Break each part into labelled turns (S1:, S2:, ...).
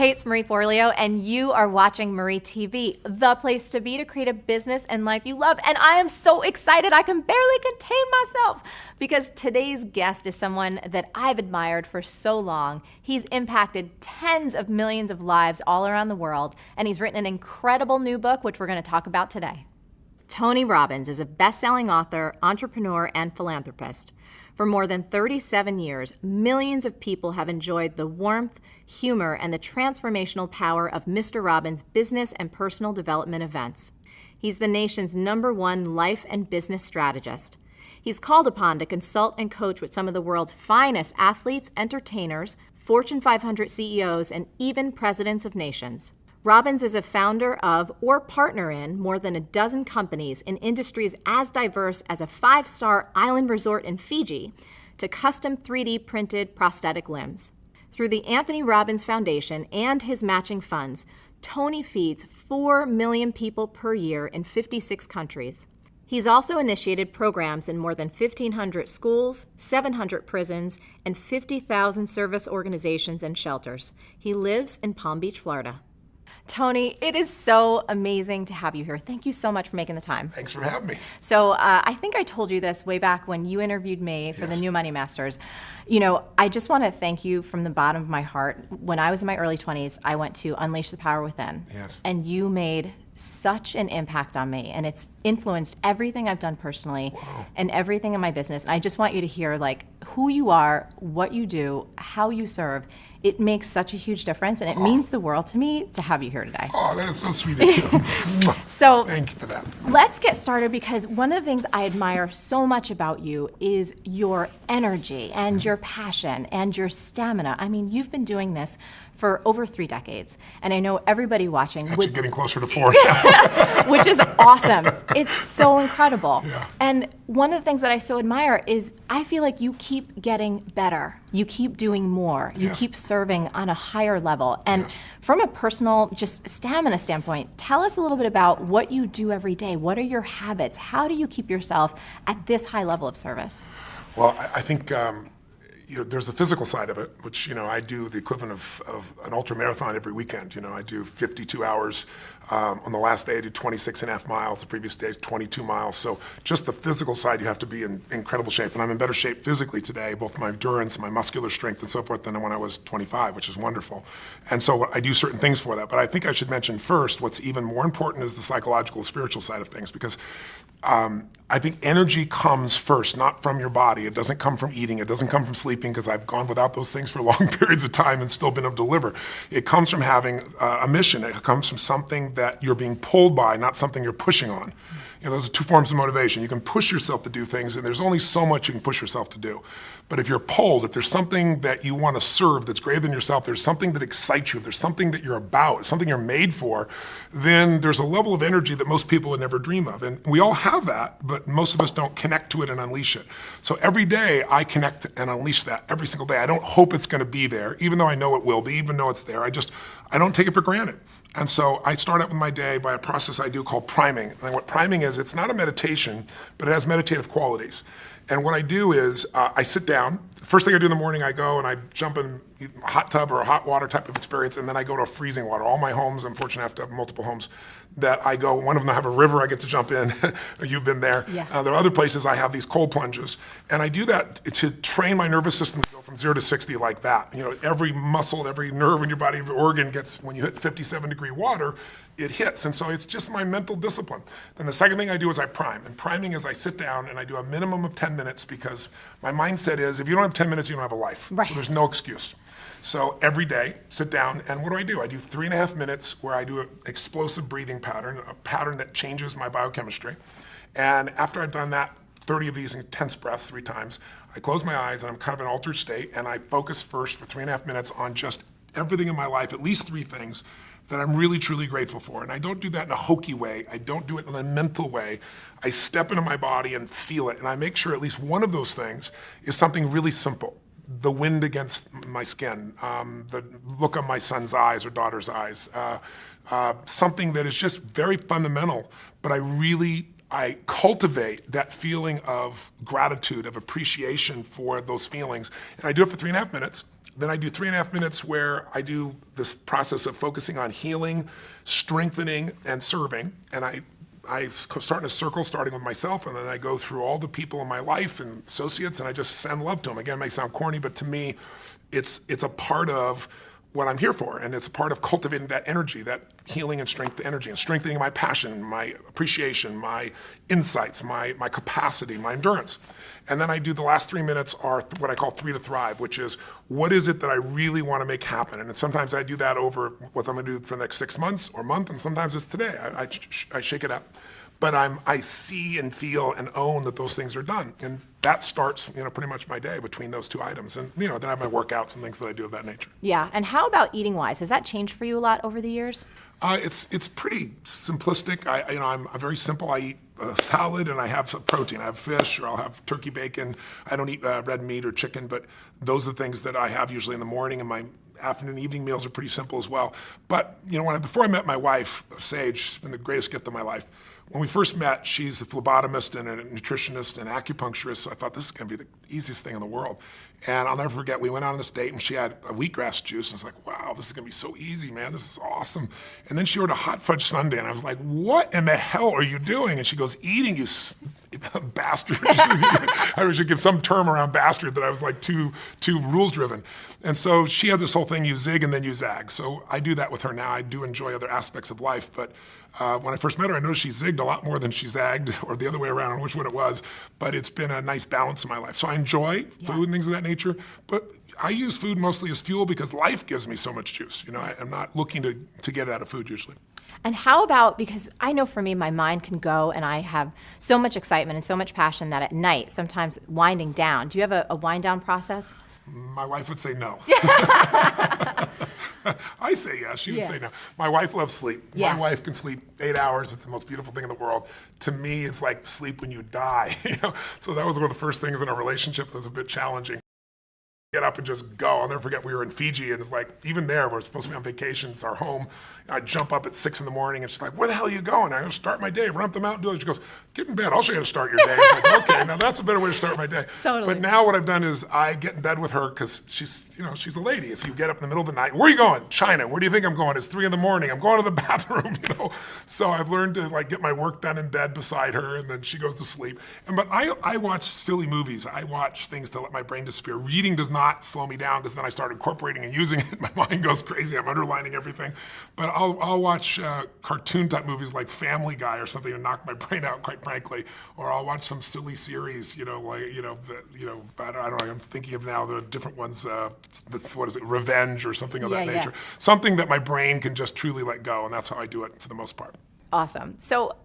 S1: Hey, it's Marie Forleo, and you are watching Marie TV, the place to be to create a business and life you love. And I am so excited I can barely contain myself because today's guest is someone that I've admired for so long. He's impacted tens of millions of lives all around the world, and he's written an incredible new book, which we're going to talk about today. Tony Robbins is a best-selling author, entrepreneur, and philanthropist. For more than 37 years, millions of people have enjoyed the warmth, humor, and the transformational power of Mr. Robbins' business and personal development events. He's the nation's #1 life and business strategist. He's called upon to consult and coach with some of the world's finest athletes, entertainers, Fortune 500 CEOs, and even presidents of nations. Robbins is a founder of or partner in more than a dozen companies in industries as diverse as a 5-star island resort in Fiji to custom 3D printed prosthetic limbs. Through the Anthony Robbins Foundation and his matching funds, Tony feeds 4 million people per year in 56 countries. He's also initiated programs in more than 1,500 schools, 700 prisons, and 50,000 service organizations and shelters. He lives in Palm Beach, Florida. Tony, it is so amazing to have you here. Thank you so much for making the time.
S2: Thanks for having me.
S1: So I think I told you this way back when you interviewed me for the New Money Masters. You know, I just want to thank you from the bottom of my heart. When I was in my early 20s, I went to Unleash the Power Within.
S2: Yes.
S1: And you made such an impact on me, and it's influenced everything I've done personally and everything in my business. And I just want you to hear like who you are, what you do, how you serve. It makes such a huge difference, and it means the world to me to have you here today.
S2: Oh, that is so sweet of you.
S1: So
S2: thank you for that.
S1: Let's get started, because one of the things I admire so much about you is your energy and your passion and your stamina. I mean, you've been doing this for over 3 decades, and I know everybody watching
S2: Actually getting closer to 4.
S1: which is awesome. It's so incredible.
S2: Yeah.
S1: And one of the things that I so admire is I feel like you keep getting better. You keep doing more. You keep serving on a higher level. And from a personal, just stamina standpoint, tell us a little bit about what you do every day. What are your habits? How do you keep yourself at this high level of service?
S2: Well, I think there's the physical side of it, which, I do the equivalent of an ultra marathon every weekend. I do 52 hours. On the last day, I did 26.5 miles. The previous day, 22 miles. So just the physical side, you have to be in incredible shape. And I'm in better shape physically today, both my endurance and my muscular strength and so forth, than when I was 25, which is wonderful. And so I do certain things for that. But I think I should mention first, what's even more important is the psychological, spiritual side of things, because I think energy comes first, not from your body. It doesn't come from eating. It doesn't come from sleeping, because I've gone without those things for long periods of time and still been able to deliver. It comes from having a mission. It comes from something that you're being pulled by, not something you're pushing on. Those are 2 forms of motivation. You can push yourself to do things, and there's only so much you can push yourself to do. But if you're pulled, if there's something that you want to serve that's greater than yourself, there's something that excites you, if there's something that you're about, something you're made for, then there's a level of energy that most people would never dream of. And we all have that, but most of us don't connect to it and unleash it. So every day I connect and unleash that every single day. I don't hope it's going to be there, even though I know it will be, even though it's there. I don't take it for granted. And so I start out with my day by a process I do called priming. And what priming is, it's not a meditation, but it has meditative qualities. And what I do is I sit down. The first thing I do in the morning, I go and I jump in a hot tub or a hot water type of experience, and then I go to a freezing water. All my homes, I'm fortunate enough to have multiple homes, that I go, one of them I have a river I get to jump in. You've been there.
S1: Yeah.
S2: There are other places I have these cold plunges. And I do that to train my nervous system to go from 0 to 60 like that. Every muscle, every nerve in your body, every organ gets, when you hit 57-degree water, it hits. And so it's just my mental discipline. Then the second thing I do is I prime. And priming is I sit down and I do a minimum of 10 minutes, because my mindset is, if you don't have 10 minutes, you don't have a life.
S1: Right.
S2: So there's no excuse. So every day, sit down, and what do? I do 3.5 minutes where I do an explosive breathing pattern, a pattern that changes my biochemistry. And after I've done that, 30 of these intense breaths 3 times, I close my eyes, and I'm kind of in an altered state, and I focus first for 3.5 minutes on just everything in my life, at least 3 things that I'm really, truly grateful for. And I don't do that in a hokey way. I don't do it in a mental way. I step into my body and feel it, and I make sure at least one of those things is something really simple. The wind against my skin, the look on my son's eyes or daughter's eyes, something that is just very fundamental, but I cultivate that feeling of gratitude, of appreciation for those feelings. And I do it for 3.5 minutes. Then I do 3.5 minutes where I do this process of focusing on healing, strengthening, and serving. And I start in a circle starting with myself, and then I go through all the people in my life and associates, and I just send love to them. Again, it may sound corny, but to me, it's a part of what I'm here for, and it's a part of cultivating that energy, that healing and strength energy, and strengthening my passion, my appreciation, my insights, my capacity, my endurance. And then I do the last 3 minutes are what I call 3 to Thrive, which is what is it that I really want to make happen? And sometimes I do that over what I'm going to do for the next 6 months or month, and sometimes it's today. I shake it up. But I see and feel and own that those things are done. And that starts, pretty much my day between those 2 items. And, then I have my workouts and things that I do of that nature.
S1: Yeah, and how about eating wise? Has that changed for you a lot over the years?
S2: It's pretty simplistic. I'm very simple. I eat a salad and I have some protein. I have fish or I'll have turkey bacon. I don't eat red meat or chicken, but those are the things that I have usually in the morning, and my afternoon, evening meals are pretty simple as well. But, before I met my wife, Sage, she's been the greatest gift of my life. When we first met, she's a phlebotomist and a nutritionist and acupuncturist, so I thought this is going to be the easiest thing in the world. And I'll never forget, we went on this date and she had a wheatgrass juice, and I was like, wow, this is going to be so easy, man. This is awesome. And then she ordered a hot fudge sundae, and I was like, what in the hell are you doing? And she goes, eating, you bastard. I should give some term around bastard that I was like too rules driven. And so she had this whole thing, you zig and then you zag. So I do that with her now. I do enjoy other aspects of life, but when I first met her, I noticed she zigged a lot more than she zagged, or the other way around, I don't know which one it was, but it's been a nice balance in my life. So I enjoy food and things of that nature, but I use food mostly as fuel because life gives me so much juice. I'm not looking to get it out of food usually.
S1: And how about, because I know for me, my mind can go and I have so much excitement and so much passion that at night, sometimes winding down. Do you have a wind down process?
S2: My wife would say no. I say yes, she would say no. My wife loves sleep.
S1: Yeah.
S2: My wife can sleep 8 hours. It's the most beautiful thing in the world. To me, it's like sleep when you die. So that was one of the first things in our relationship that was a bit challenging. Get up and just go. I'll never forget, we were in Fiji, and it's like, even there, we're supposed to be on vacation, it's our home. I jump up at 6 in the morning, and she's like, where the hell are you going? I'm going to start my day, run up the mountain, do it. She goes, get in bed, I'll show you how to start your day. It's like, okay, now that's a better way to start my day.
S1: Totally.
S2: But now what I've done is I get in bed with her, because she's a lady. If you get up in the middle of the night, where are you going? China. Where do you think I'm going? It's 3 in the morning. I'm going to the bathroom, So I've learned to get my work done in bed beside her, and then she goes to sleep. But I watch silly movies. I watch things to let my brain disappear. Reading does not slow me down, because then I start incorporating and using it. My mind goes crazy. I'm underlining everything. But I'll watch cartoon type movies like Family Guy or something to knock my brain out, quite frankly. Or I'll watch some silly series, I don't know. I'm thinking of now the different ones. What is it? Revenge or something of that nature. Something that my brain can just truly let go, and that's how I do it for the most part.
S1: Awesome. So,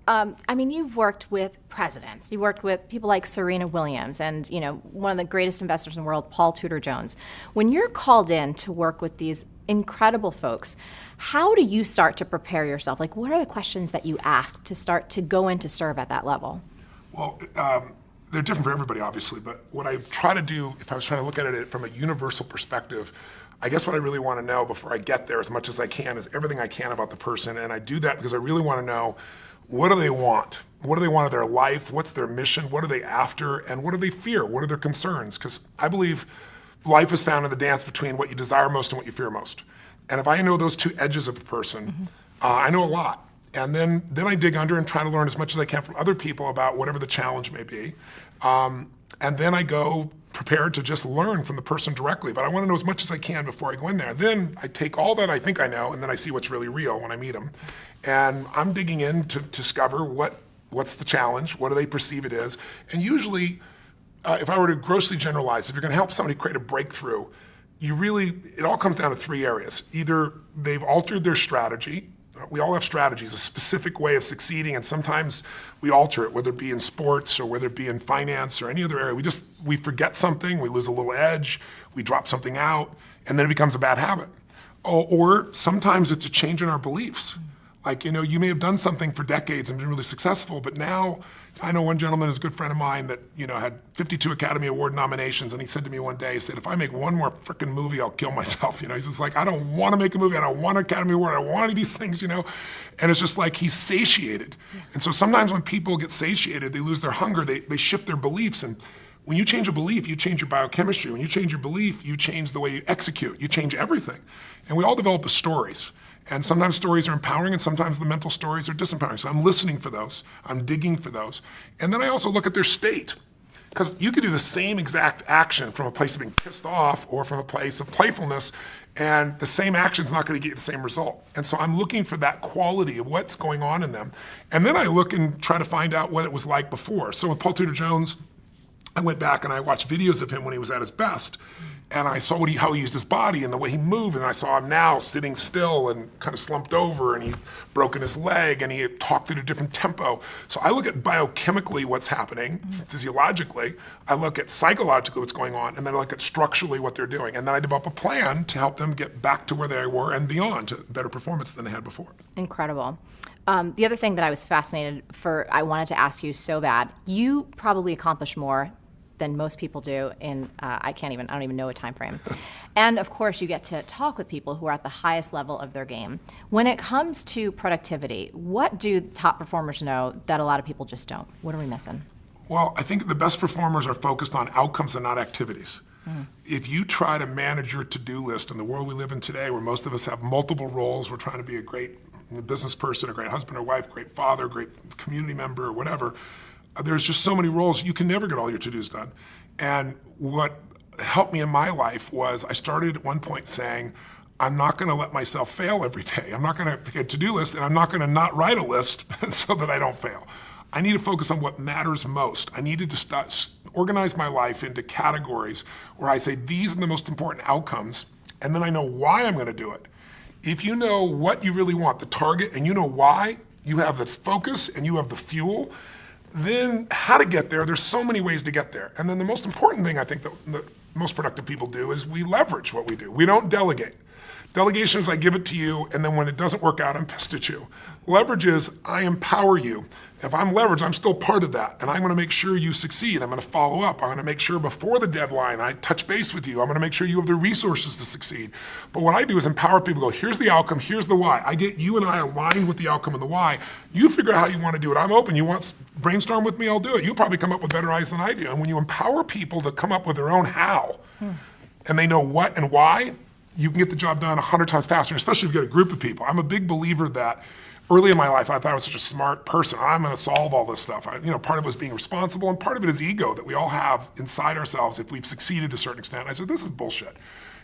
S1: you've worked with presidents. You worked with people like Serena Williams and, one of the greatest investors in the world, Paul Tudor Jones. When you're called in to work with these incredible folks, how do you start to prepare yourself? What are the questions that you ask to start to go in to serve at that level?
S2: Well, they're different for everybody, obviously, but what I try to do, if I was trying to look at it from a universal perspective, I guess what I really want to know before I get there as much as I can is everything I can about the person. And I do that because I really want to know, what do they want? What do they want of their life? What's their mission? What are they after? And what do they fear? What are their concerns? Because I believe life is found in the dance between what you desire most and what you fear most. And if I know those 2 edges of a person, I know a lot. And then I dig under and try to learn as much as I can from other people about whatever the challenge may be. And then I go prepared to just learn from the person directly. But I want to know as much as I can before I go in there. Then I take all that I think I know, and then I see what's really real when I meet them. And I'm digging in to discover what's the challenge, what do they perceive it is. And usually, if I were to grossly generalize, if you're going to help somebody create a breakthrough, it all comes down to 3 areas. Either they've altered their strategy. We all have strategies, a specific way of succeeding, and sometimes we alter it, whether it be in sports or whether it be in finance or any other area. We forget something, we lose a little edge, we drop something out, and then it becomes a bad habit. Or sometimes it's a change in our beliefs. You may have done something for decades and been really successful, but now, I know one gentleman who's a good friend of mine that, had 52 Academy Award nominations, and he said to me one day, he said, if I make one more frickin' movie, I'll kill myself. He's just like, I don't want to make a movie, I don't want an Academy Award, I don't want any of these things, And it's just like he's satiated. And so sometimes when people get satiated, they lose their hunger, they shift their beliefs. And when you change a belief, you change your biochemistry. When you change your belief, you change the way you execute. You change everything. And we all develop stories. And sometimes stories are empowering, and sometimes the mental stories are disempowering. So I'm listening for those. I'm digging for those. And then I also look at their state. Because you could do the same exact action from a place of being pissed off or from a place of playfulness, and the same action's not going to get you the same result. And so I'm looking for that quality of what's going on in them. And then I look and try to find out what it was like before. So with Paul Tudor Jones, I went back and I watched videos of him when he was at his best. And I saw how he used his body and the way he moved, and I saw him now sitting still and kind of slumped over, and he'd broken his leg, and he had talked at a different tempo. So I look at biochemically what's happening, physiologically, I look at psychologically what's going on, and then I look at structurally what they're doing. And then I develop a plan to help them get back to where they were and beyond, to better performance than they had before.
S1: Incredible. The other thing that I was fascinated I wanted to ask you so bad, you probably accomplish more than most people do in, I don't even know a time frame. And of course, you get to talk with people who are at the highest level of their game. When it comes to productivity, what do top performers know that a lot of people just don't? What are we missing?
S2: Well, I think the best performers are focused on outcomes and not activities. If you try to manage your to-do list in the world we live in today, where most of us have multiple roles, we're trying to be a great business person, a great husband or wife, great father, great community member, or whatever, there's just so many roles, you can never get all your to-dos done. And what helped me in my life was I started at one point saying, I'm not going to let myself fail every day. I'm not going to pick a to-do list, and I'm not going to not write a list so that I don't fail. I need to focus on what matters most. I needed to organize my life into categories where I say, these are the most important outcomes, and then I know why I'm going to do it. If you know what you really want, the target, and you know why, you have the focus and you have the fuel, then how to get there, there's so many ways to get there. And then the most important thing I think that the most productive people do is we leverage what we do. We don't delegate. Delegation is I give it to you, and then when it doesn't work out, I'm pissed at you. Leverage is I empower you. If I'm leveraged, I'm still part of that, and I'm going to make sure you succeed. I'm going to follow up. I'm going to make sure before the deadline I touch base with you. I'm going to make sure you have the resources to succeed. But what I do is empower people, go, here's the outcome, here's the why. I get you and I aligned with the outcome and the why. You figure out how you want to do it. I'm open. You want brainstorm with me, I'll do it. You'll probably come up with better ideas than I do. And when you empower people to come up with their own how, and they know what and why, you can get the job done 100 times faster, especially if you get a group of people. I'm a big believer that early in my life, I thought I was such a smart person. I'm going to solve all this stuff. Part of it was being responsible, and part of it is ego that we all have inside ourselves if we've succeeded to a certain extent. I said, this is bullshit.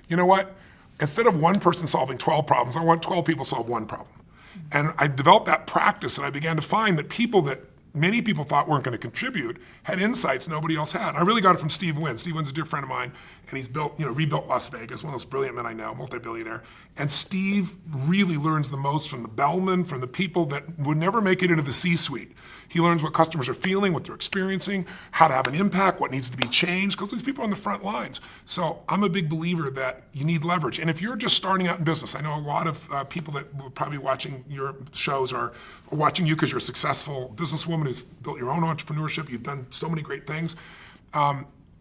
S2: You know what? Instead of one person solving 12 problems, I want 12 people to solve one problem. And I developed that practice, and I began to find that people that many people thought weren't going to contribute had insights nobody else had. I really got it from Steve Wynn. Steve Wynn's a dear friend of mine, and he's rebuilt Las Vegas, one of those brilliant men I know, multi-billionaire. And Steve really learns the most from the bellmen, from the people that would never make it into the C-suite. He learns what customers are feeling, what they're experiencing, how to have an impact, what needs to be changed, because these people are on the front lines. So I'm a big believer that you need leverage. And if you're just starting out in business, I know a lot of people that will probably watching your shows are watching you because you're a successful businesswoman who's built your own entrepreneurship. You've done so many great things.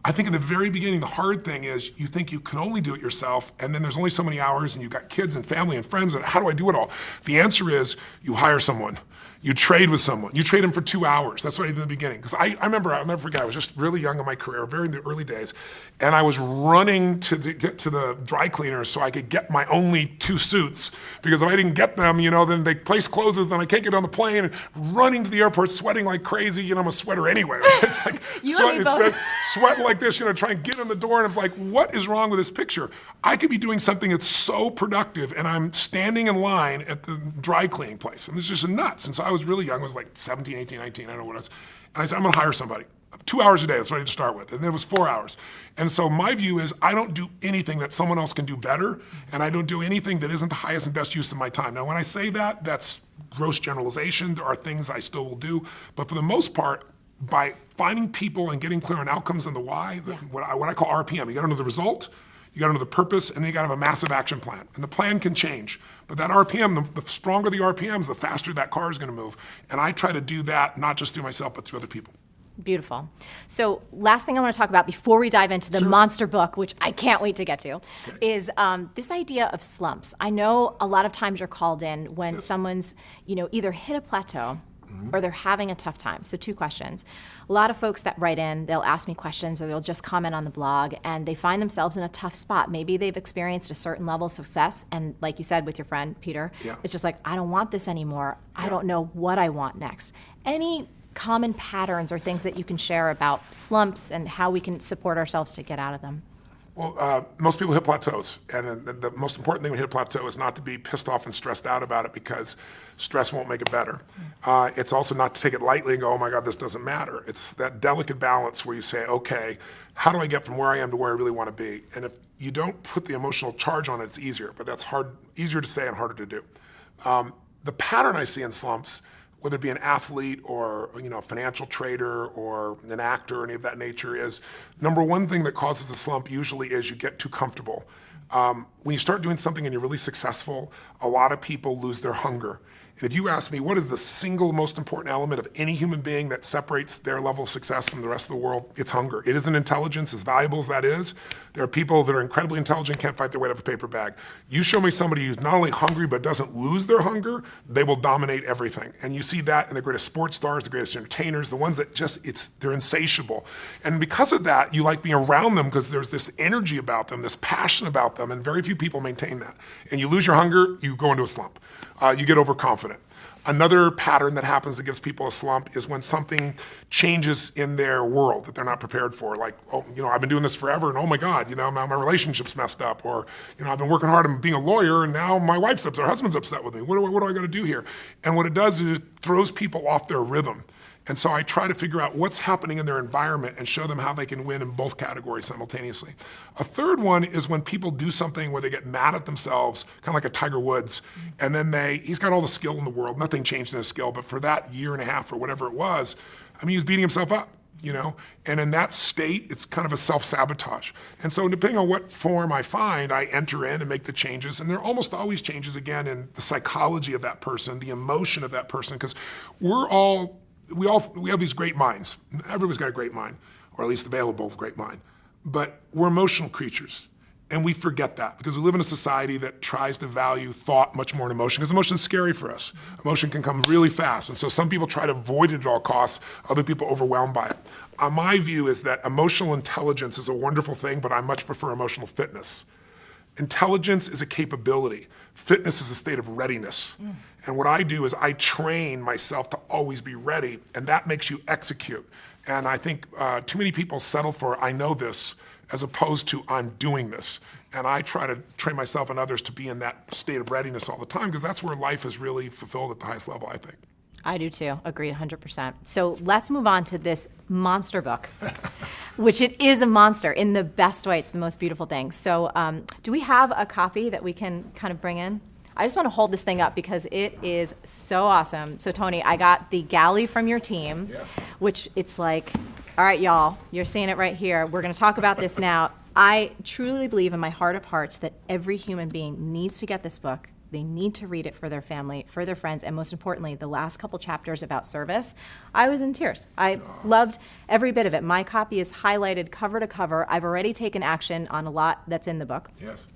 S2: I think in the very beginning, the hard thing is you think you can only do it yourself, and then there's only so many hours, and you've got kids and family and friends, and how do I do it all? The answer is you hire someone. You trade with someone. You trade them for 2 hours. That's what I did in the beginning. Because I'll never forget, I was just really young in my career, very in the early days, and I was running to get to the dry cleaners so I could get my only 2 suits. Because if I didn't get them, then the place closes, then I can't get on the plane, and running to the airport, sweating like crazy. I'm a sweater anyway. It's like sweating like this, trying to get in the door, and it's like, what is wrong with this picture? I could be doing something that's so productive, and I'm standing in line at the dry cleaning place, and this is just nuts. And so I was really young, I was like 17, 18, 19, I don't know what it was. And I said, I'm gonna hire somebody. 2 hours a day, that's what I had to start with. And then it was 4 hours. And so my view is I don't do anything that someone else can do better, and I don't do anything that isn't the highest and best use of my time. Now, when I say that, that's gross generalization. There are things I still will do. But for the most part, by finding people and getting clear on outcomes and the why, what I call RPM, you gotta know the result, you gotta know the purpose, and then you gotta have a massive action plan. And the plan can change. But that RPM, the stronger the RPMs, the faster that car is gonna move. And I try to do that, not just through myself, but through other people.
S1: Beautiful. So last thing I want to talk about before we dive into the monster book, which I can't wait to get to, is this idea of slumps. I know a lot of times you're called in when someone's, either hit a plateau or they're having a tough time. So 2 questions. A lot of folks that write in, they'll ask me questions or they'll just comment on the blog and they find themselves in a tough spot. Maybe they've experienced a certain level of success and like you said with your friend, Peter, it's just like, I don't want this anymore. I don't know what I want next. Any common patterns or things that you can share about slumps and how we can support ourselves to get out of them?
S2: Well, most people hit plateaus, and the most important thing when you hit a plateau is not to be pissed off and stressed out about it because stress won't make it better. It's also not to take it lightly and go, oh my God, this doesn't matter. It's that delicate balance where you say, okay, how do I get from where I am to where I really want to be? And if you don't put the emotional charge on it, it's easier, but that's easier to say and harder to do. The pattern I see in slumps, whether it be an athlete or a financial trader or an actor or any of that nature, is number one thing that causes a slump usually is you get too comfortable. When you start doing something and you're really successful, a lot of people lose their hunger. And if you ask me, what is the single most important element of any human being that separates their level of success from the rest of the world? It's hunger. It isn't intelligence, as valuable as that is. There are people that are incredibly intelligent, can't fight their way up a paper bag. You show me somebody who's not only hungry but doesn't lose their hunger, they will dominate everything. And you see that in the greatest sports stars, the greatest entertainers, the ones that they're insatiable. And because of that, you like being around them because there's this energy about them, this passion about them, and very few people maintain that. And you lose your hunger, you go into a slump. You get overconfident. Another pattern that happens that gives people a slump is when something changes in their world that they're not prepared for. Like, I've been doing this forever and oh my God, now my relationship's messed up. Or, I've been working hard and being a lawyer and now my wife's upset, her husband's upset with me. What do I got to do here? And what it does is it throws people off their rhythm. And so I try to figure out what's happening in their environment and show them how they can win in both categories simultaneously. A third one is when people do something where they get mad at themselves, kind of like a Tiger Woods, and then he's got all the skill in the world, nothing changed in his skill, but for that year and a half or whatever it was, he was beating himself up, And in that state, it's kind of a self-sabotage. And so depending on what form I find, I enter in and make the changes, and there are almost always changes, again, in the psychology of that person, the emotion of that person, because we have these great minds. Everybody's got a great mind, or at least available great mind. But we're emotional creatures. And we forget that because we live in a society that tries to value thought much more than emotion, because emotion is scary for us. Emotion can come really fast. And so some people try to avoid it at all costs. Other people are overwhelmed by it. My view is that emotional intelligence is a wonderful thing, but I much prefer emotional fitness. Intelligence is a capability. Fitness is a state of readiness. And what I do is I train myself to always be ready, and that makes you execute. And I think too many people settle for, I know this, as opposed to I'm doing this. And I try to train myself and others to be in that state of readiness all the time, because that's where life is really fulfilled at the highest level, I think.
S1: I do too, agree 100%. So let's move on to this monster book, which it is a monster in the best way. It's the most beautiful thing. So do we have a copy that we can kind of bring in? I just want to hold this thing up because it is so awesome. So Tony, I got the galley from your team, which it's like, all right, y'all, you're seeing it right here. We're going to talk about this now. I truly believe in my heart of hearts that every human being needs to get this book. They need to read it for their family, for their friends, and most importantly, the last couple chapters about service. I was in tears. I loved every bit of it. My copy is highlighted cover to cover. I've already taken action on a lot that's in the book.
S2: Yes.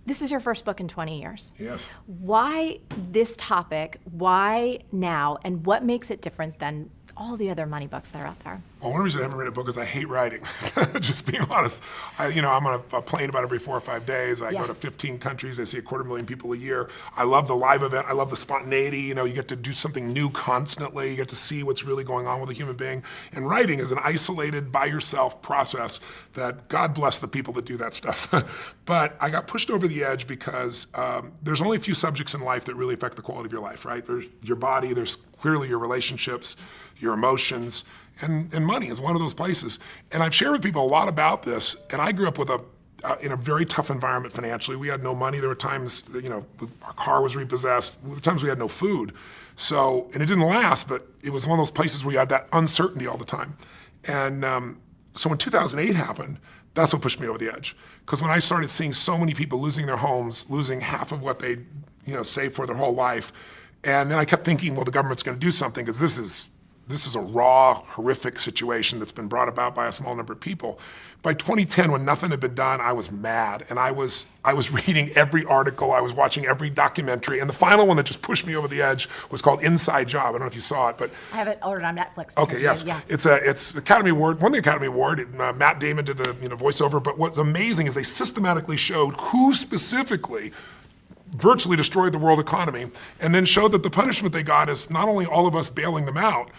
S1: This is your first book in 20 years.
S2: Yes.
S1: Why this topic? Why now? And what makes it different than all the other money books that are out there?
S2: Well, one reason I haven't written a book is I hate writing. Just being honest. I'm on a plane about every 4 or 5 days. I go to 15 countries. I see 250,000 people a year. I love the live event. I love the spontaneity. You get to do something new constantly. You get to see what's really going on with a human being. And writing is an isolated, by yourself process that God bless the people that do that stuff. But I got pushed over the edge because there's only a few subjects in life that really affect the quality of your life, right? There's your body. There's clearly your relationships, your emotions, and money is one of those places. And I've shared with people a lot about this, and I grew up with in a very tough environment financially. We had no money. There were times, our car was repossessed. There were times we had no food. So, and it didn't last, but it was one of those places where you had that uncertainty all the time. And so when 2008 happened, that's what pushed me over the edge. Because when I started seeing so many people losing their homes, losing half of what they saved for their whole life, and then I kept thinking, well, the government's going to do something because this is this is a raw, horrific situation that's been brought about by a small number of people. By 2010, when nothing had been done, I was mad, and I was reading every article, I was watching every documentary, and the final one that just pushed me over the edge was called Inside Job. I don't know if you saw it, but
S1: I have it ordered on Netflix.
S2: Okay, yes,
S1: yeah.
S2: It's Academy Award, won the Academy Award. Matt Damon did the voiceover. But what's amazing is they systematically showed who specifically virtually destroyed the world economy, and then showed that the punishment they got is not only all of us bailing them out,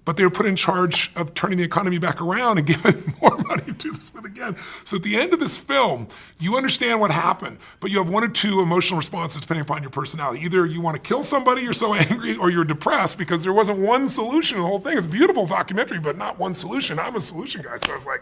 S2: but they were put in charge of turning the economy back around and giving more money to do this again. So at the end of this film, you understand what happened, but you have one or two emotional responses depending upon your personality. Either you want to kill somebody, you're so angry, or you're depressed because there wasn't one solution to the whole thing. It's a beautiful documentary, but not one solution. I'm a solution guy, so I was like,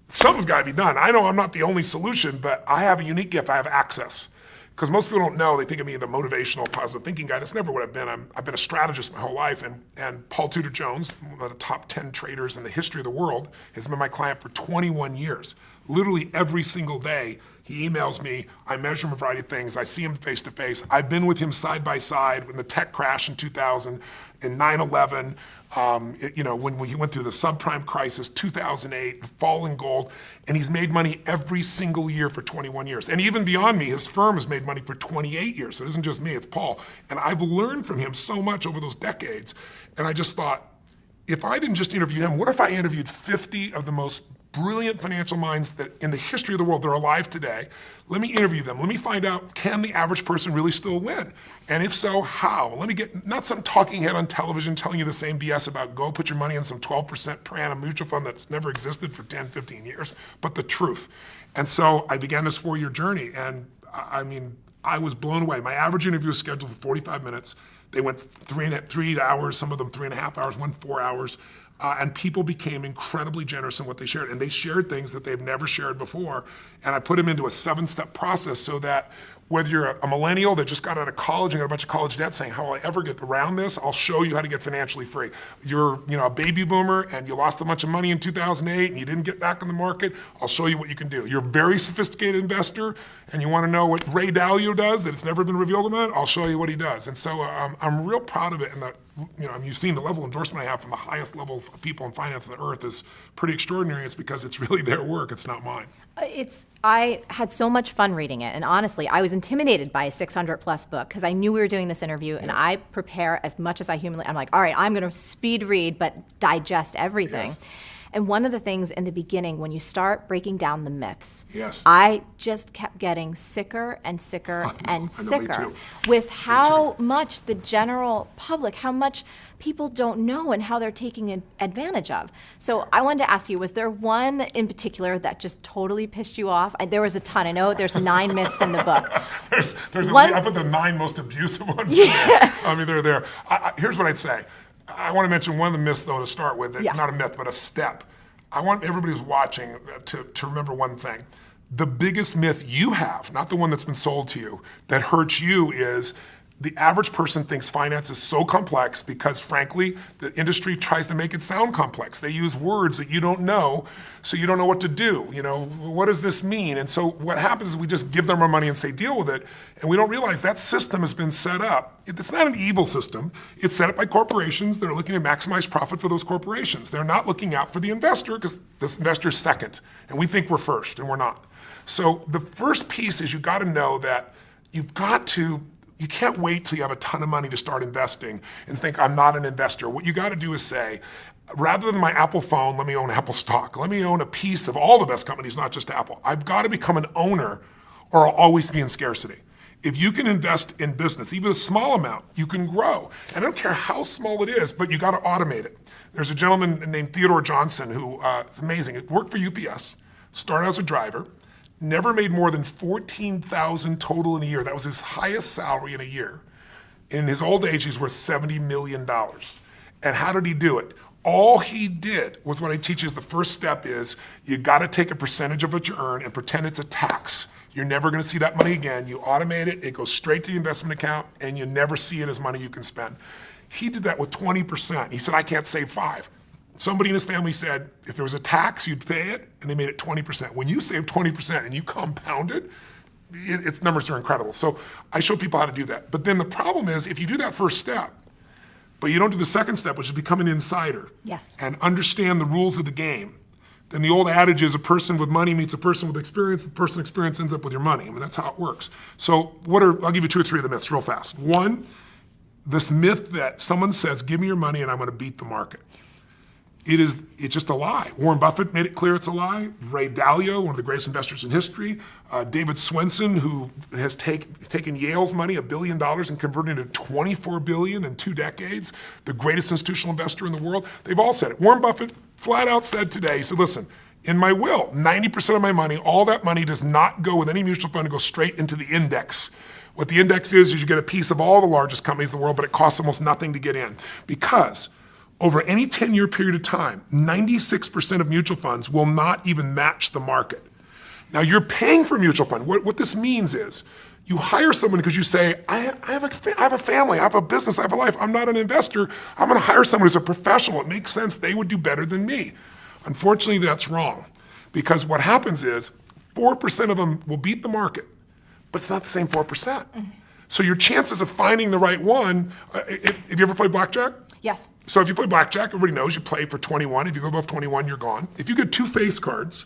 S2: something's got to be done. I know I'm not the only solution, but I have a unique gift. I have access. Because most people don't know, they think of me as the motivational, positive thinking guy. That's never what I've been. I've been a strategist my whole life, and Paul Tudor Jones, one of the top 10 traders in the history of the world, has been my client for 21 years. Literally every single day, he emails me, I measure him a variety of things, I see him face to face. I've been with him side by side when the tech crash in 2000, in 9/11, when he went through the subprime crisis, 2008, the fall in gold, and he's made money every single year for 21 years. And even beyond me, his firm has made money for 28 years. So it isn't just me, it's Paul. And I've learned from him so much over those decades. And I just thought, if I didn't just interview him, what if I interviewed 50 of the most brilliant financial minds that in the history of the world, they're alive today. Let me interview them. Let me find out, can the average person really still win? And if so, how? Let me get, not some talking head on television telling you the same BS about go put your money in some 12% per annum mutual fund that's never existed for 10, 15 years, but the truth. And so I began this 4-year journey, and I mean, I was blown away. My average interview was scheduled for 45 minutes. They went 3 hours, some of them 3.5 hours, 4 hours. And people became incredibly generous in what they shared. And they shared things that they've never shared before. And I put them into a 7-step process so that whether you're a millennial that just got out of college and got a bunch of college debt saying, how will I ever get around this? I'll show you how to get financially free. You're a baby boomer and you lost a bunch of money in 2008 and you didn't get back in the market. I'll show you what you can do. You're a very sophisticated investor and you want to know what Ray Dalio does that it's never been revealed about. I'll show you what he does. And so I'm real proud of it. And you've seen the level of endorsement I have from the highest level of people in finance on the earth is pretty extraordinary. It's because it's really their work. It's not mine.
S1: I had so much fun reading it, and honestly, I was intimidated by a 600-plus book because I knew we were doing this interview, and I prepare as much as I humanly. I'm like, all right, I'm going to speed read, but digest everything. Yes. And one of the things in the beginning, when you start breaking down the myths,
S2: yes,
S1: I just kept getting sicker and sicker and sicker with how much the general public, how much people don't know and how they're taking advantage of. So I wanted to ask you, was there one in particular that just totally pissed you off? There was a ton. I know there's 9 myths in the book.
S2: I put the 9 most abusive ones in there. I mean, they're there. Here's what I'd say. I want to mention one of the myths, though, to start with. Yeah. Not a myth, but a step. I want everybody who's watching to remember one thing. The biggest myth you have, not the one that's been sold to you, that hurts you is the average person thinks finance is so complex because, frankly, the industry tries to make it sound complex. They use words that you don't know, so you don't know what to do. What does this mean? And so what happens is we just give them our money and say, deal with it, and we don't realize that system has been set up. It's not an evil system. It's set up by corporations that are looking to maximize profit for those corporations. They're not looking out for the investor because this investor's second, and we think we're first, and we're not. So the first piece is you got to know that you can't wait till you have a ton of money to start investing and think, I'm not an investor. What you got to do is say, rather than my Apple phone, let me own Apple stock. Let me own a piece of all the best companies, not just Apple. I've got to become an owner or I'll always be in scarcity. If you can invest in business, even a small amount, you can grow. And I don't care how small it is, but you got to automate it. There's a gentleman named Theodore Johnson who is amazing. He worked for UPS, started as a driver, never made more than $14,000 total in a year. That was his highest salary in a year. In his old age, he's worth $70 million. And how did he do it? All he did was what I teach is the first step is you got to take a percentage of what you earn and pretend it's a tax. You're never going to see that money again. You automate it, it goes straight to the investment account, and you never see it as money you can spend. He did that with 20%. He said, I can't save 5%. Somebody in his family said, if there was a tax, you'd pay it, and they made it 20%. When you save 20% and you compound it, its numbers are incredible. So I show people how to do that. But then the problem is, if you do that first step, but you don't do the second step, which is become an insider.
S1: Yes.
S2: And understand the rules of the game, then the old adage is a person with money meets a person with experience. The person with experience ends up with your money. I mean, that's how it works. So I'll give you 2 or 3 of the myths real fast. One, this myth that someone says, give me your money and I'm going to beat the market. It's just a lie. Warren Buffett made it clear it's a lie. Ray Dalio, one of the greatest investors in history. David Swenson, who has taken Yale's money, $1 billion, and converted it to $24 billion in 2 decades, the greatest institutional investor in the world. They've all said it. Warren Buffett flat out said today, he said, listen, in my will, 90% of my money, all that money does not go with any mutual fund, it goes straight into the index. What the index is you get a piece of all the largest companies in the world, but it costs almost nothing to get in. Because over any 10-year period of time, 96% of mutual funds will not even match the market. Now you're paying for a mutual fund. What this means is you hire someone because you say, I have a family, I have a business, I have a life. I'm not an investor. I'm going to hire someone who's a professional. It makes sense. They would do better than me. Unfortunately, that's wrong. Because what happens is 4% of them will beat the market, but it's not the same 4%. So your chances of finding the right one, have you ever played blackjack?
S1: Yes.
S2: So if you play blackjack, everybody knows you play for 21. If you go above 21, you're gone. If you get 2 face cards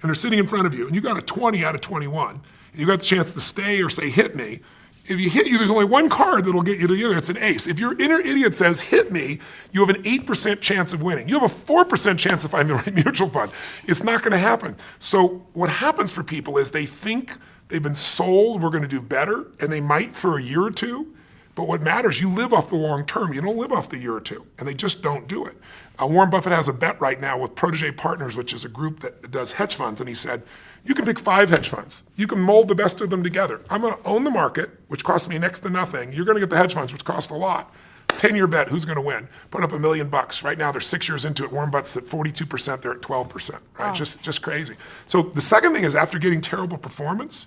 S2: and they're sitting in front of you and you got a 20 out of 21, and you got the chance to stay or say hit me, if you hit you, there's only one card that'll get you to the other. It's an ace. If your inner idiot says hit me, you have an 8% chance of winning. You have a 4% chance of finding the right mutual fund. It's not going to happen. So what happens for people is they think they've been sold we're going to do better, and they might for a year or two. But what matters, you live off the long term. You don't live off the year or two, and they just don't do it. Warren Buffett has a bet right now with Protege Partners, which is a group that does hedge funds, and he said, you can pick 5 hedge funds. You can mold the best of them together. I'm going to own the market, which costs me next to nothing. You're going to get the hedge funds, which cost a lot. 10-year bet, who's going to win? Put up $1 million. Right now, they're 6 years into it. Warren Buffett's at 42%, they're at 12%, right?
S1: Wow.
S2: Just crazy. So the second thing is after getting terrible performance,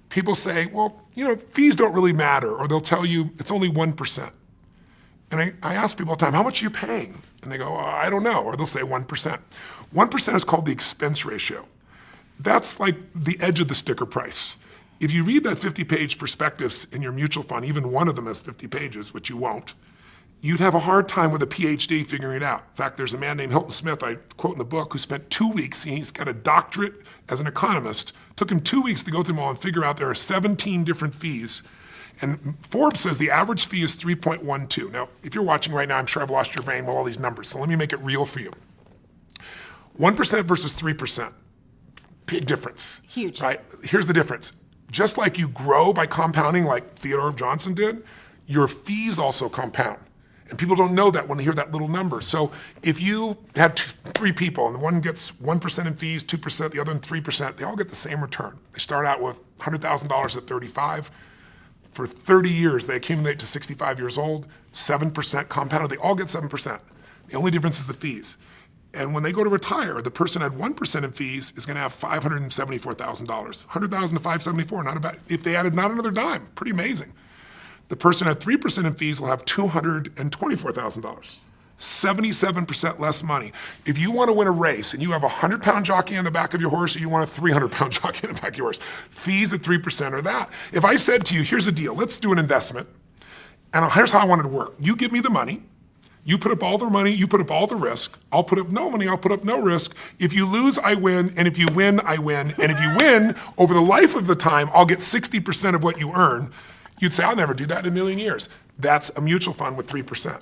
S2: people say, well, fees don't really matter, or they'll tell you it's only 1%. And I ask people all the time, how much are you paying? And they go, I don't know, or they'll say 1%. 1% is called the expense ratio. That's like the edge of the sticker price. If you read that 50-page prospectus in your mutual fund, even one of them has 50 pages, which you won't, you'd have a hard time with a PhD figuring it out. In fact, there's a man named Hilton Smith, I quote in the book, who spent 2 weeks, he's got a doctorate as an economist, took him 2 weeks to go through them all and figure out there are 17 different fees. And Forbes says the average fee is 3.12. Now, if you're watching right now, I'm sure I've lost your brain with all these numbers, so let me make it real for you. 1% versus 3%, big difference.
S1: Huge.
S2: Right? Here's the difference. Just like you grow by compounding like Theodore Johnson did, your fees also compound. And people don't know that when they hear that little number. So if you had 3 people and one gets 1% in fees, 2%, the other in 3%, they all get the same return. They start out with $100,000 at 35. For 30 years, they accumulate to 65 years old, 7% compounded. They all get 7%. The only difference is the fees. And when they go to retire, the person at 1% in fees is going to have $574,000. $100,000 to 574, not bad. If they added not another dime, pretty amazing. The person at 3% in fees will have $224,000. 77% less money. If you want to win a race and you have a 100-pound jockey on the back of your horse, or you want a 300-pound jockey on the back of your horse, fees at 3% are that. If I said to you, here's a deal, let's do an investment, and here's how I want it to work. You give me the money, you put up all the money, you put up all the risk, I'll put up no money, I'll put up no risk. If you lose, I win, and if you win, I win. And if you win, over the life of the time, I'll get 60% of what you earn. You'd say, I'll never do that in a million years. That's a mutual fund with 3%.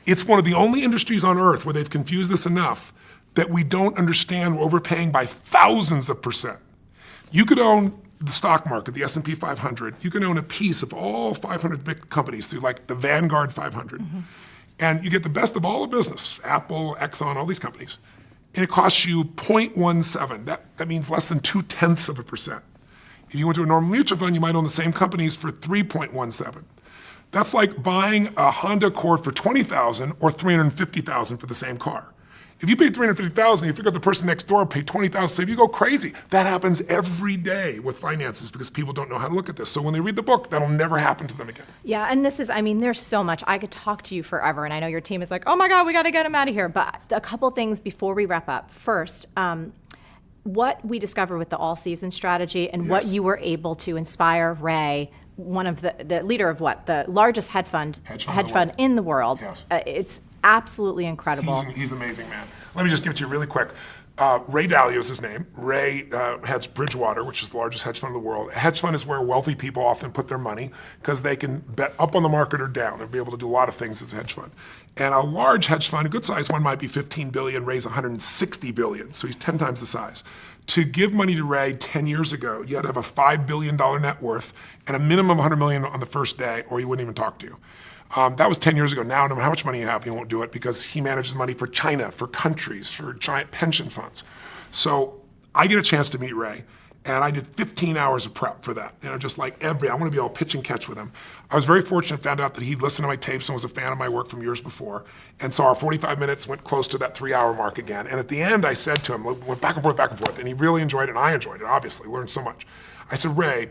S2: It's one of the only industries on earth where they've confused this enough that we don't understand we're overpaying by thousands of percent. You could own the stock market, the S&P 500. You can own a piece of all 500 big companies through like the Vanguard 500. Mm-hmm. And you get the best of all the business, Apple, Exxon, all these companies. And it costs you 0.17. That means less than 0.2%. If you went to a normal mutual fund, you might own the same companies for 3.17. That's like buying a Honda Accord for $20,000 or $350,000 for the same car. If you pay $350,000, you figure out the person next door paid $20,000, so you go crazy. That happens every day with finances because people don't know how to look at this. So when they read the book, that'll never happen to them again.
S1: Yeah, and this is, there's so much. I could talk to you forever, and I know your team is like, oh my God, we got to get him out of here. But a couple things before we wrap up. First, what we discovered with the all-season strategy and what you were able to inspire Ray one of the leader of what? The largest hedge fund in the world.
S2: Yes.
S1: It's absolutely incredible.
S2: He's an amazing man. Let me just give it to you really quick. Ray Dalio is his name. Ray heads Bridgewater, which is the largest hedge fund in the world. A hedge fund is where wealthy people often put their money because they can bet up on the market or down and be able to do a lot of things as a hedge fund. And a large hedge fund, a good sized one, might be 15 billion, Ray's 160 billion, so he's 10 times the size. To give money to Ray 10 years ago, you had to have a $5 billion net worth and a minimum of $100 million on the first day, or he wouldn't even talk to you. That was 10 years ago. Now, no matter how much money you have, he won't do it because he manages money for China, for countries, for giant pension funds. So I get a chance to meet Ray, and I did 15 hours of prep for that. Just like I want to be all pitch and catch with him. I was very fortunate, found out that he'd listened to my tapes and was a fan of my work from years before. And so our 45 minutes went close to that 3-hour mark again. And at the end, I said to him, went back and forth, and he really enjoyed it, and I enjoyed it, obviously, learned so much. I said, Ray,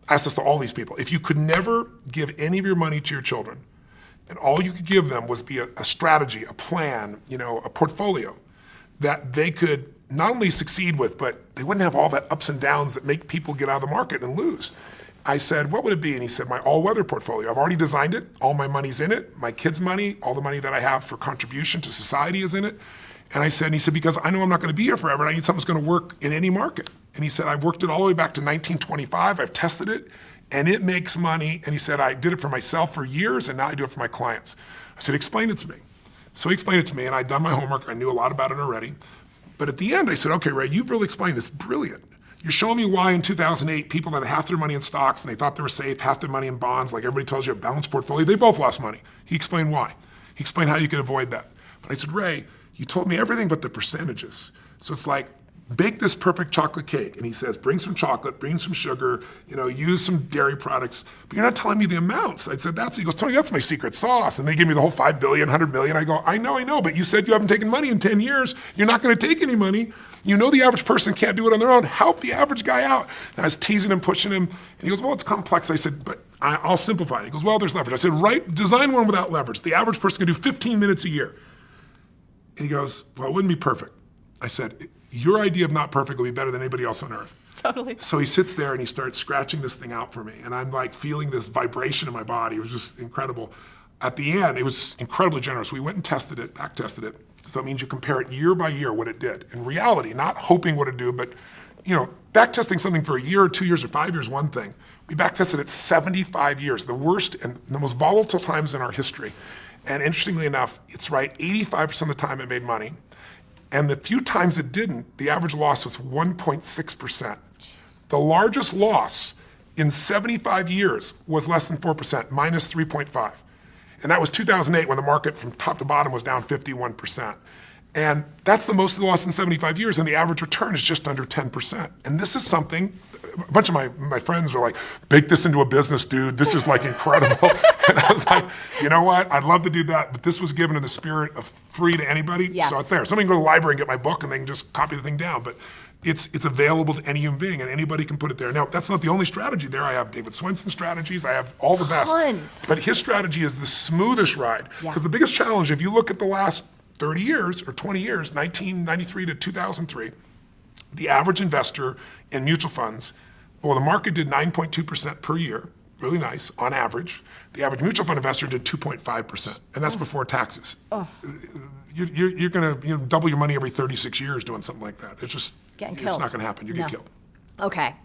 S2: I asked this to all these people, if you could never give any of your money to your children, and all you could give them was be a strategy, a plan, a portfolio that they could not only succeed with, but they wouldn't have all that ups and downs that make people get out of the market and lose. I said, what would it be? And he said, my all-weather portfolio. I've already designed it. All my money's in it. My kids' money, all the money that I have for contribution to society is in it. And he said, because I know I'm not going to be here forever, and I need something that's going to work in any market. And he said, I've worked it all the way back to 1925. I've tested it. And it makes money. And he said, I did it for myself for years, and now I do it for my clients. I said, explain it to me. So he explained it to me, and I'd done my homework. I knew a lot about it already. But at the end, I said, okay, Ray, you've really explained this. Brilliant. You're showing me why in 2008, people that had half their money in stocks and they thought they were safe, half their money in bonds, like everybody tells you, a balanced portfolio, they both lost money. He explained why. He explained how you could avoid that. But I said, Ray, you told me everything but the percentages. So it's like, bake this perfect chocolate cake. And he says, bring some chocolate, bring some sugar, use some dairy products, but you're not telling me the amounts. I said, he goes, Tony, that's my secret sauce. And they give me the whole 5 billion, 100 million. I go, I know, but you said you haven't taken money in 10 years. You're not going to take any money. The average person can't do it on their own. Help the average guy out. And I was teasing him, pushing him. And he goes, well, it's complex. I said, but I'll simplify it. He goes, well, there's leverage. I said, design one without leverage. The average person can do 15 minutes a year. And he goes, well, it wouldn't be perfect. I said, your idea of not perfect will be better than anybody else on earth.
S1: Totally.
S2: So he sits there and he starts scratching this thing out for me. And I'm like feeling this vibration in my body. It was just incredible. At the end, it was incredibly generous. We went and tested it, back tested it. So it means you compare it year by year what it did. In reality, not hoping what it do, but back testing something for a year or 2 years or 5 years, one thing. We back tested it 75 years, the worst and the most volatile times in our history. And interestingly enough, it's right, 85% of the time it made money. And the few times it didn't, the average loss was 1.6%. The largest loss in 75 years was less than 4%, minus 3.5. And that was 2008 when the market from top to bottom was down 51%. And that's the most of the loss in 75 years, and the average return is just under 10%. And this is something, a bunch of my friends were like, bake this into a business, dude. This is like incredible. And I was like, you know what? I'd love to do that, but this was given in the spirit of free to anybody.
S1: Yes.
S2: So it's there. Somebody can go to the library and get my book and they can just copy the thing down. But it's available to any human being and anybody can put it there. Now, that's not the only strategy there. I have David Swenson's strategies. I have all the best.
S1: Tons.
S2: But his strategy is the smoothest ride. Because the biggest challenge, if you look at the last 30 years or 20 years, 1993 to 2003, the average investor in mutual funds, well, the market did 9.2% per year, really nice, on average. The average mutual fund investor did 2.5%, and that's before taxes. You're going to double your money every 36 years doing something like that. It's just, it's not going to happen. You get killed.
S1: Okay,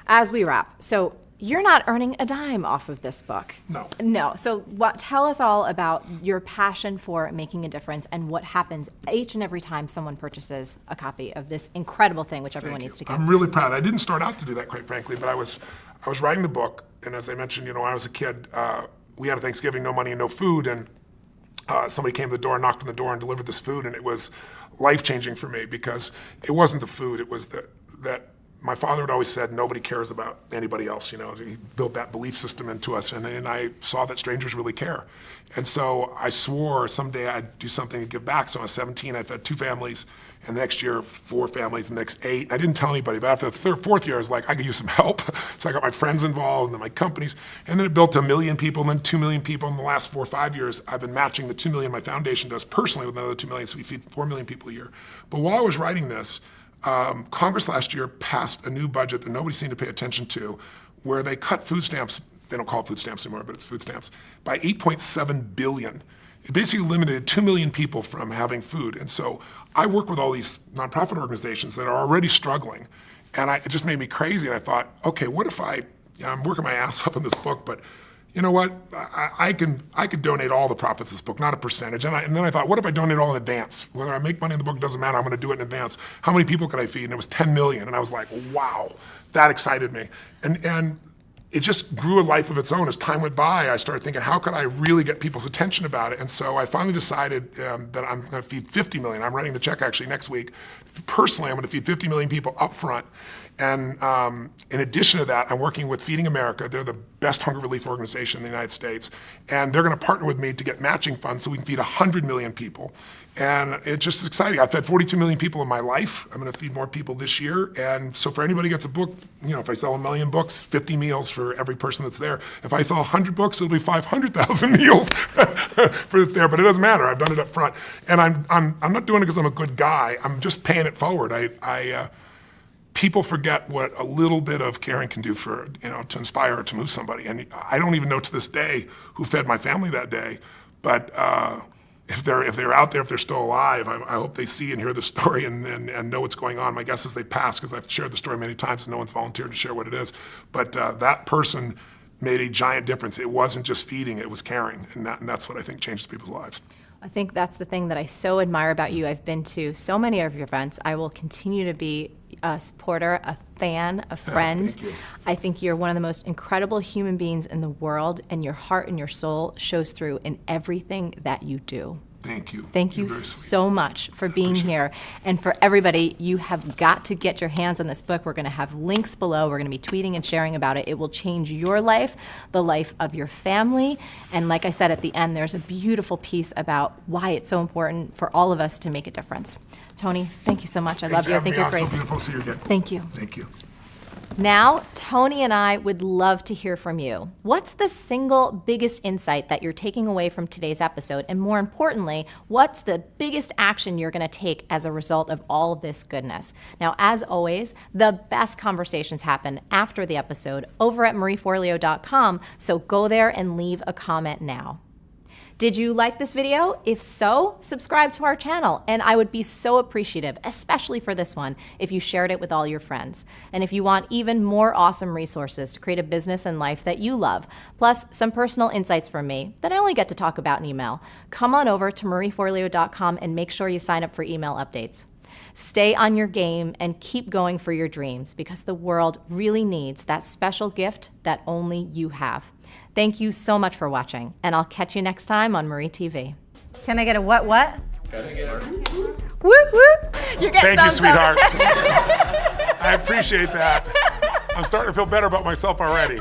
S1: as we wrap, so you're not earning a dime off of this book. No. So tell us all about your passion for making a difference and what happens each and every time someone purchases a copy of this incredible thing, which everyone needs to get.
S2: I'm really proud. I didn't start out to do that, quite frankly, but I was writing the book, and as I mentioned, when I was a kid, we had a Thanksgiving, no money and no food, and somebody came to the door, knocked on the door, and delivered this food, and it was life-changing for me because it wasn't the food, it was that my father had always said, nobody cares about anybody else, He built that belief system into us, and I saw that strangers really care. And so I swore someday I'd do something to give back. So I was 17, I fed 2 families, and the next year, 4 families, the next 8. I didn't tell anybody, but after the 3rd, 4th year, I was like, I could use some help. So I got my friends involved, and then my companies, and then it built to 1 million people, and then 2 million people. In the last 4 or 5 years, I've been matching the 2 million my foundation does personally with another 2 million, so we feed 4 million people a year. But while I was writing this, Congress last year passed a new budget that nobody seemed to pay attention to, where they cut food stamps they don't call it food stamps anymore, but it's food stamps, by 8.7 billion. It basically eliminated 2 million people from having food. And so I work with all these nonprofit organizations that are already struggling. And it just made me crazy. And I thought, okay, what if I'm working my ass up in this book, but you know what? I could donate all the profits of this book, not a percentage. And then I thought, what if I donate all in advance? Whether I make money in the book doesn't matter. I'm going to do it in advance. How many people could I feed? And it was 10 million. And I was like, wow, that excited me. And it just grew a life of its own. As time went by, I started thinking, how could I really get people's attention about it? And so I finally decided that I'm going to feed 50 million. I'm writing the check actually next week. Personally, I'm going to feed 50 million people up front. And in addition to that, I'm working with Feeding America. They're the best hunger relief organization in the United States. And they're going to partner with me to get matching funds so we can feed 100 million people. And it's just exciting. I've fed 42 million people in my life. I'm going to feed more people this year. And so for anybody who gets a book, if I sell 1 million books, 50 meals for every person that's there. If I sell 100 books, it'll be 500,000 meals for that's there. But it doesn't matter. I've done it up front. And I'm not doing it because I'm a good guy. I'm just paying it forward. People forget what a little bit of caring can do for, to inspire or to move somebody. And I don't even know to this day who fed my family that day. But if they're out there, if they're still alive, I hope they see and hear the story and know what's going on. My guess is they pass because I've shared the story many times and no one's volunteered to share what it is. But that person made a giant difference. It wasn't just feeding, it was caring. And that's what I think changes people's lives.
S1: I think that's the thing that I so admire about you. I've been to so many of your events. I will continue to be a supporter, a fan, a friend.
S2: Thank you.
S1: I think you're one of the most incredible human beings in the world, and your heart and your soul shows through in everything that you do.
S2: Thank you.
S1: Thank you
S2: You're very sweet.
S1: so much for being here. And for everybody, you have got to get your hands on this book. We're going to have links below. We're going to be tweeting and sharing about it. It will change your life, the life of your family. And like I said at the end, there's a beautiful piece about why it's so important for all of us to make a difference. Tony, thank you so much. I love you. I think you're
S2: It's so
S1: great.
S2: beautiful to see you again.
S1: Thank you.
S2: Thank you.
S1: Now, Tony and I would love to hear from you. What's the single biggest insight that you're taking away from today's episode? And more importantly, what's the biggest action you're going to take as a result of all of this goodness? Now, as always, the best conversations happen after the episode over at marieforleo.com, so go there and leave a comment now. Did you like this video? If so, subscribe to our channel, and I would be so appreciative, especially for this one, if you shared it with all your friends. And if you want even more awesome resources to create a business and life that you love, plus some personal insights from me that I only get to talk about in email, come on over to marieforleo.com and make sure you sign up for email updates. Stay on your game and keep going for your dreams, because the world really needs that special gift that only you have. Thank you so much for watching, and I'll catch you next time on Marie TV.
S3: Can I get a what?
S1: Whoop, whoop. You're getting
S2: Thank you,
S1: thumbs up.
S2: sweetheart. I appreciate that. I'm starting to feel better about myself already.